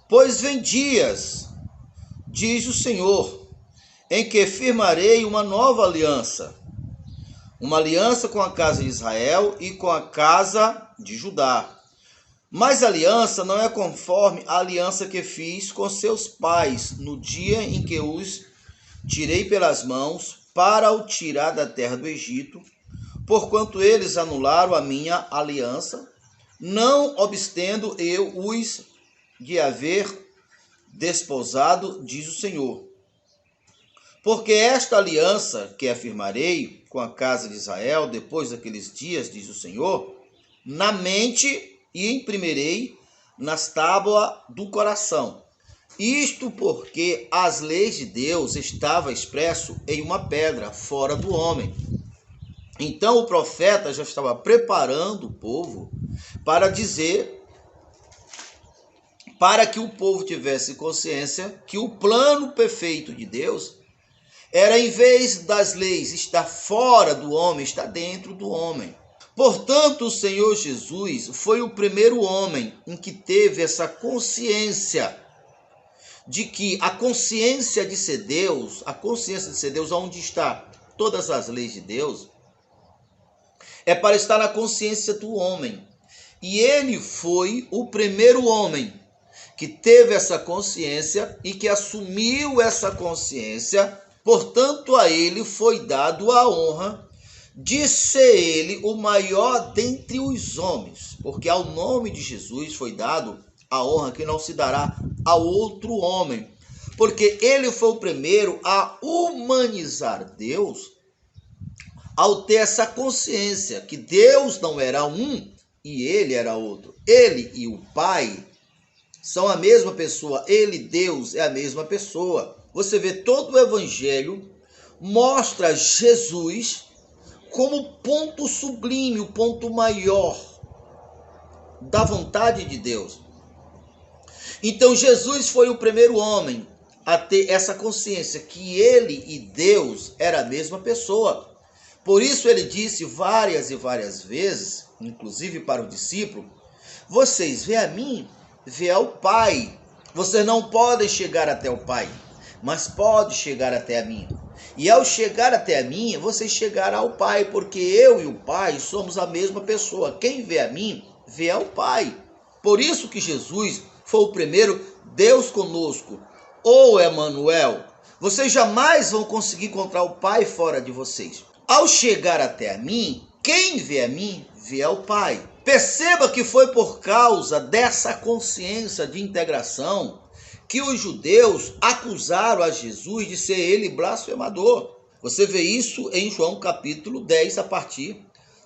Pois vem dias, diz o Senhor, em que firmarei uma nova aliança, uma aliança com a casa de Israel e com a casa de Judá. Mas a aliança não é conforme a aliança que fiz com seus pais no dia em que os tirei pelas mãos para o tirar da terra do Egito, porquanto eles anularam a minha aliança, não obstando eu os de haver desposado, diz o Senhor. Porque esta aliança que afirmarei com a casa de Israel depois daqueles dias, diz o Senhor, na mente e imprimirei nas tábuas do coração. Isto porque as leis de Deus estavam expresso em uma pedra fora do homem. Então o profeta já estava preparando o povo para dizer, para que o povo tivesse consciência que o plano perfeito de Deus era, em vez das leis estar fora do homem, estar dentro do homem. Portanto, o Senhor Jesus foi o primeiro homem em que teve essa consciência de que a consciência de ser Deus, onde está todas as leis de Deus, é para estar na consciência do homem. E ele foi o primeiro homem que teve essa consciência e que assumiu essa consciência. Portanto, a ele foi dado a honra de ser ele o maior dentre os homens, porque ao nome de Jesus foi dado a honra que não se dará a outro homem, porque ele foi o primeiro a humanizar Deus, ao ter essa consciência que Deus não era um e ele era outro. Ele e o Pai são a mesma pessoa, ele, Deus, é a mesma pessoa. Você vê, todo o Evangelho mostra Jesus como o ponto sublime, o ponto maior da vontade de Deus. Então Jesus foi o primeiro homem a ter essa consciência que ele e Deus era a mesma pessoa. Por isso ele disse várias e várias vezes, inclusive para o discípulo, vocês vê a mim, vê ao Pai. Vocês não podem chegar até o Pai, mas pode chegar até a mim. E ao chegar até a mim, vocês chegarão ao Pai, porque eu e o Pai somos a mesma pessoa. Quem vê a mim, vê ao Pai. Por isso que Jesus foi o primeiro Deus conosco, ou Emanuel. Vocês jamais vão conseguir encontrar o Pai fora de vocês. Ao chegar até a mim, quem vê a mim, vê ao Pai. Perceba que foi por causa dessa consciência de integração que os judeus acusaram a Jesus de ser ele blasfemador. Você vê isso em João capítulo 10, a partir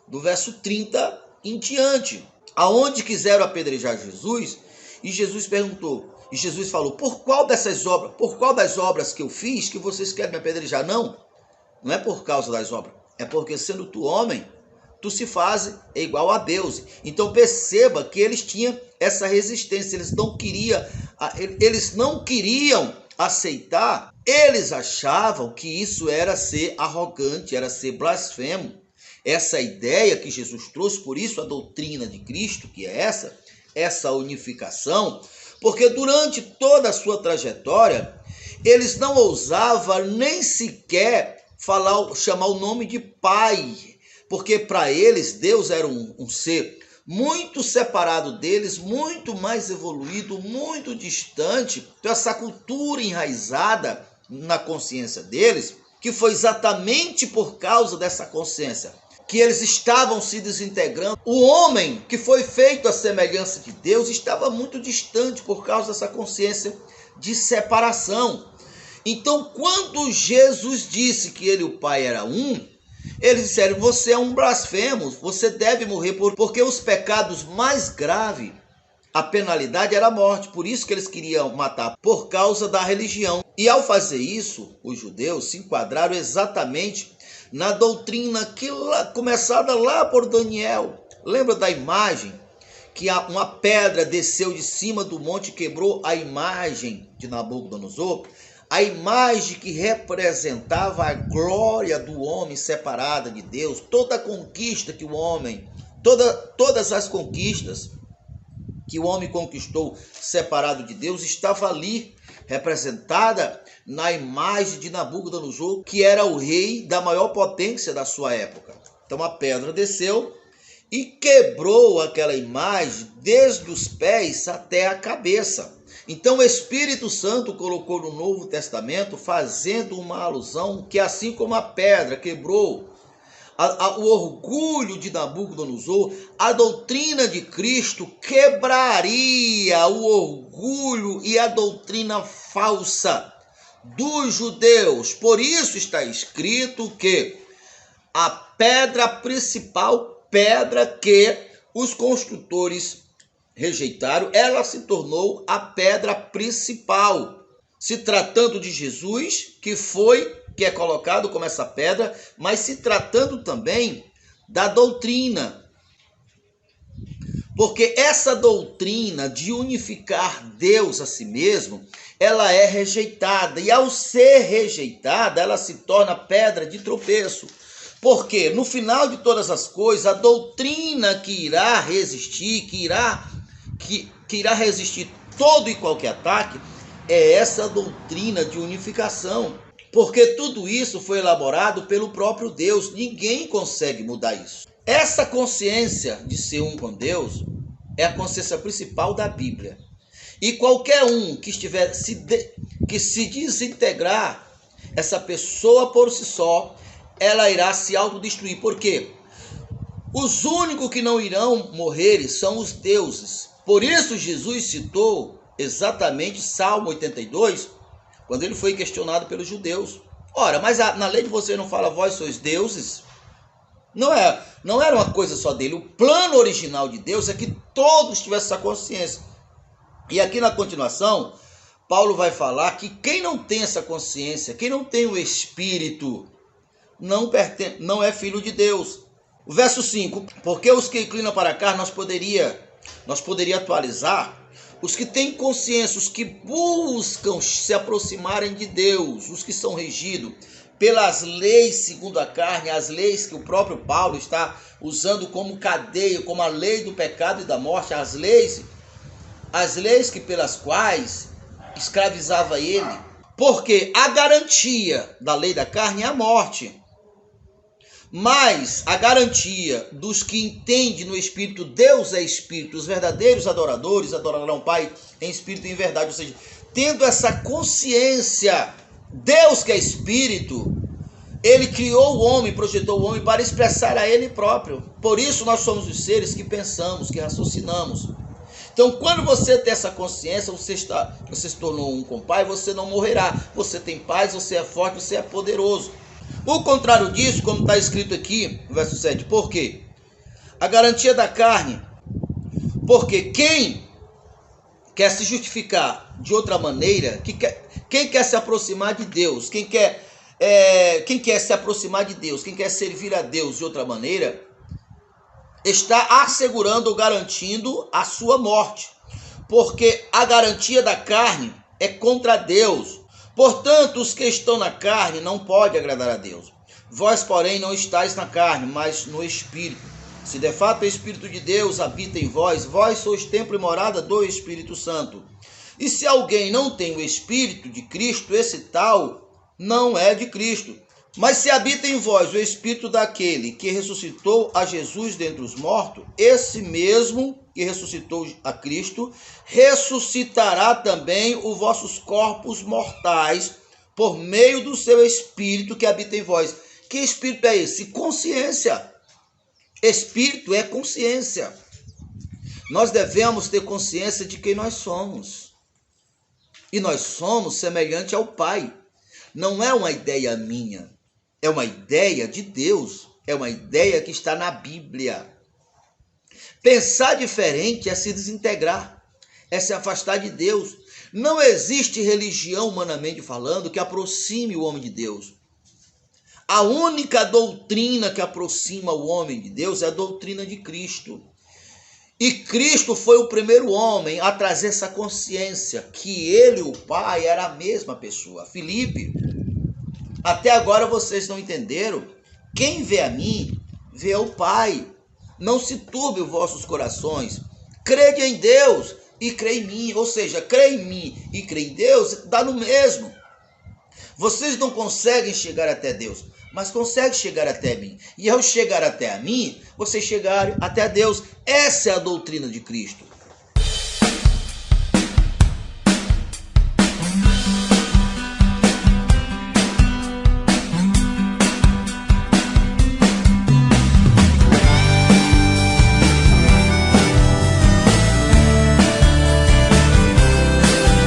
do verso 30 em diante, aonde quiseram apedrejar Jesus, e Jesus perguntou, e Jesus falou, por qual das obras que eu fiz que vocês querem me apedrejar? Não é por causa das obras, é porque sendo tu homem, tu se fazes igual a Deus. Então perceba que eles tinham essa resistência, eles não queriam aceitar, eles achavam que isso era ser arrogante, era ser blasfemo. Essa ideia que Jesus trouxe, por isso a doutrina de Cristo, que é essa unificação, porque durante toda a sua trajetória, eles não ousavam nem sequer chamar o nome de Pai, porque para eles Deus era um ser muito separado deles, muito mais evoluído, muito distante. Então essa cultura enraizada na consciência deles, que foi exatamente por causa dessa consciência que eles estavam se desintegrando. O homem que foi feito à semelhança de Deus estava muito distante por causa dessa consciência de separação. Então, quando Jesus disse que ele e o Pai era um, eles disseram, você é um blasfemo, você deve morrer, porque os pecados mais graves, a penalidade era a morte. Por isso que eles queriam matar, por causa da religião. E ao fazer isso, os judeus se enquadraram exatamente na doutrina começada lá por Daniel. Lembra da imagem que uma pedra desceu de cima do monte e quebrou a imagem de Nabucodonosor? A imagem que representava a glória do homem separada de Deus, toda a conquista que o homem, todas as conquistas que o homem conquistou separado de Deus, estava ali, representada na imagem de Nabucodonosor, que era o rei da maior potência da sua época. Então a pedra desceu e quebrou aquela imagem desde os pés até a cabeça. Então o Espírito Santo colocou no Novo Testamento, fazendo uma alusão que assim como a pedra quebrou o orgulho de Nabucodonosor, a doutrina de Cristo quebraria o orgulho e a doutrina falsa dos judeus. Por isso está escrito que a pedra principal, pedra que os construtores rejeitaram, ela se tornou a pedra principal, se tratando de Jesus, que é colocado como essa pedra, mas se tratando também da doutrina. Porque essa doutrina de unificar Deus a si mesmo, ela é rejeitada. E ao ser rejeitada, ela se torna pedra de tropeço. Porque no final de todas as coisas, a doutrina que irá resistir, que irá resistir todo e qualquer ataque, é essa doutrina de unificação. Porque tudo isso foi elaborado pelo próprio Deus. Ninguém consegue mudar isso. Essa consciência de ser um com Deus é a consciência principal da Bíblia. E qualquer um que se desintegrar, essa pessoa por si só, ela irá se autodestruir. Por quê? Os únicos que não irão morrer são os deuses. Por isso Jesus citou exatamente Salmo 82, quando ele foi questionado pelos judeus. Ora, mas na lei de você não fala vós sois deuses? Não era uma coisa só dele. O plano original de Deus é que todos tivessem essa consciência. E aqui na continuação, Paulo vai falar que quem não tem essa consciência, quem não tem o Espírito, não é filho de Deus. O verso 5, porque os que inclinam para a carne, nós poderia atualizar, os que têm consciência, os que buscam se aproximarem de Deus, os que são regidos pelas leis segundo a carne, as leis que o próprio Paulo está usando como cadeia, como a lei do pecado e da morte, as leis que pelas quais escravizava ele, porque a garantia da lei da carne é a morte. Mas a garantia dos que entendem no Espírito, Deus é Espírito, os verdadeiros adoradores adorarão o Pai em Espírito e em verdade. Ou seja, tendo essa consciência, Deus que é Espírito, Ele criou o homem, projetou o homem para expressar a Ele próprio. Por isso nós somos os seres que pensamos, que raciocinamos. Então quando você tem essa consciência, você se tornou um com o Pai, você não morrerá. Você tem paz, você é forte, você é poderoso. O contrário disso, como está escrito aqui, no verso 7, por quê? A garantia da carne, porque quem quer se justificar de outra maneira, quem quer se aproximar de Deus, quem quer se aproximar de Deus, quem quer servir a Deus de outra maneira, está assegurando ou garantindo a sua morte, porque a garantia da carne é contra Deus. Portanto, os que estão na carne não podem agradar a Deus. Vós, porém, não estáis na carne, mas no Espírito. Se de fato o Espírito de Deus habita em vós, vós sois templo e morada do Espírito Santo. E se alguém não tem o Espírito de Cristo, esse tal não é de Cristo. Mas se habita em vós o Espírito daquele que ressuscitou a Jesus dentre os mortos, esse mesmo que ressuscitou a Cristo, ressuscitará também os vossos corpos mortais por meio do seu Espírito que habita em vós. Que Espírito é esse? Consciência. Espírito é consciência. Nós devemos ter consciência de quem nós somos. E nós somos semelhante ao Pai. Não é uma ideia minha. É uma ideia de Deus, é uma ideia que está na Bíblia. Pensar diferente é se desintegrar, é se afastar de Deus. Não existe religião, humanamente falando, que aproxime o homem de Deus. A única doutrina que aproxima o homem de Deus é a doutrina de Cristo. E Cristo foi o primeiro homem a trazer essa consciência, que ele e o Pai eram a mesma pessoa. Filipe, até agora vocês não entenderam? Quem vê a mim, vê o Pai. Não se turbe os vossos corações. crede em Deus e crê em mim. Ou seja, crê em mim e crê em Deus, dá no mesmo. Vocês não conseguem chegar até Deus, mas conseguem chegar até mim. E ao chegar até a mim, vocês chegarem até a Deus. Essa é a doutrina de Cristo.